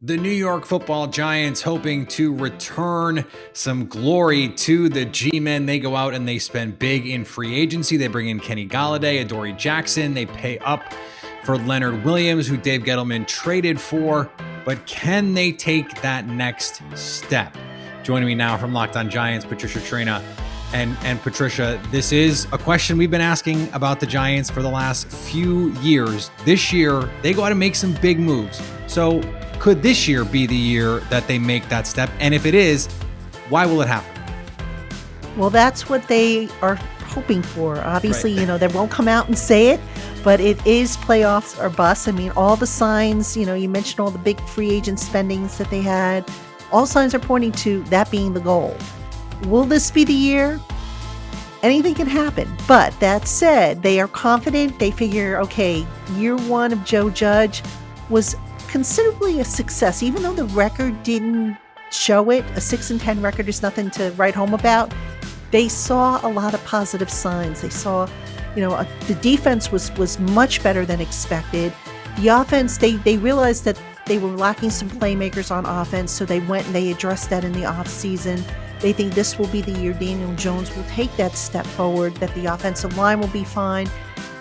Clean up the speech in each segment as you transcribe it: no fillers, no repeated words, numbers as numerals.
The New York Football Giants hoping to return some glory to the G-men. They go out and they spend big in free agency. They bring in Kenny Golladay, Adoree Jackson. They pay up for Leonard Williams, who Dave Gettleman traded for. But can they take that next step? Joining me now from Locked On Giants, Patricia Traina. And Patricia, this is a question we've been asking about the Giants for the last few years. This year, they go out and make some big moves. So could this year be the year that they make that step? And if it is, why will it happen? Well, that's what they are hoping for. Obviously, right. They won't come out and say it, but it is playoffs or bust. I mean, all the signs, you mentioned all the big free agent spendings that they had. All signs are pointing to that being the goal. Will this be the year? Anything can happen. But that said, they are confident. They figure, okay, year one of Joe Judge was considerably a success, even though the record didn't show it. A 6-10 record is nothing to write home about. They saw a lot of positive signs. They saw, the defense was much better than expected. The offense, they realized that they were lacking some playmakers on offense, so they went and they addressed that in the offseason. They think this will be the year Daniel Jones will take that step forward, that the offensive line will be fine,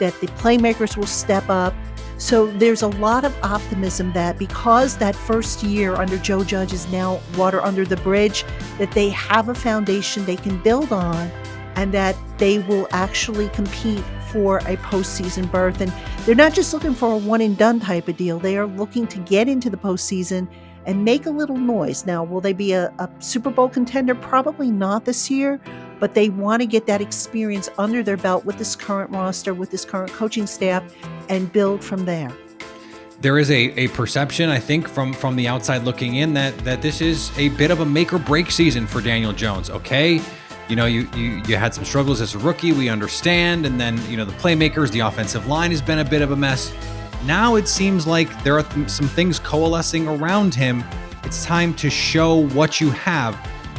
that the playmakers will step up. So there's a lot of optimism that because that first year under Joe Judge is now water under the bridge, that they have a foundation they can build on and that they will actually compete for a postseason berth. And they're not just looking for a one and done type of deal. They are looking to get into the postseason and make a little noise. Now, will they be a Super Bowl contender? Probably not this year, but they want to get that experience under their belt with this current roster, with this current coaching staff, and build from there. There is a perception, I think, from the outside looking in that this is a bit of a make or break season for Daniel Jones. Okay, you had some struggles as a rookie, we understand, and then the playmakers, the offensive line has been a bit of a mess. Now it seems like there are some things coalescing around him. It's time to show what you have.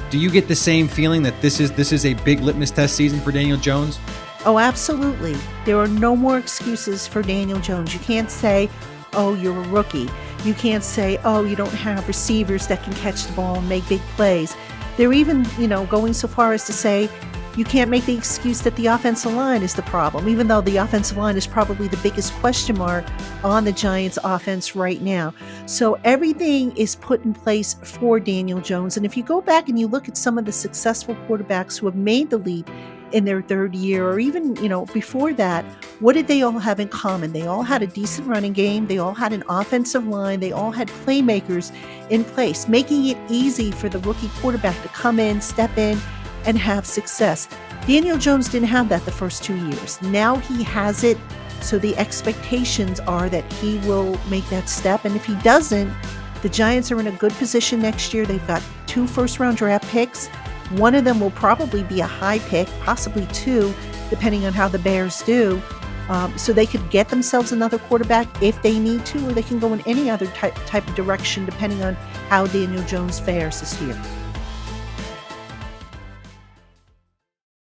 Do you get the same feeling that this is a big litmus test season for Daniel Jones? Oh, absolutely. There are no more excuses for Daniel Jones. You can't say, oh, you're a rookie. You can't say, oh, you don't have receivers that can catch the ball and make big plays. They're even, going so far as to say, you can't make the excuse that the offensive line is the problem, even though the offensive line is probably the biggest question mark on the Giants' offense right now. So everything is put in place for Daniel Jones. And if you go back and you look at some of the successful quarterbacks who have made the leap in their third year, or even, before that, what did they all have in common? They all had a decent running game. They all had an offensive line. They all had playmakers in place, making it easy for the rookie quarterback to come in, step in, and have success. Daniel Jones didn't have that the first 2 years. Now he has it, so the expectations are that he will make that step. And if he doesn't, the Giants are in a good position next year. They've got 2 first-round draft picks. One of them will probably be a high pick, possibly 2, depending on how the Bears do. So they could get themselves another quarterback if they need to, or they can go in any other type of direction depending on how Daniel Jones fares this year.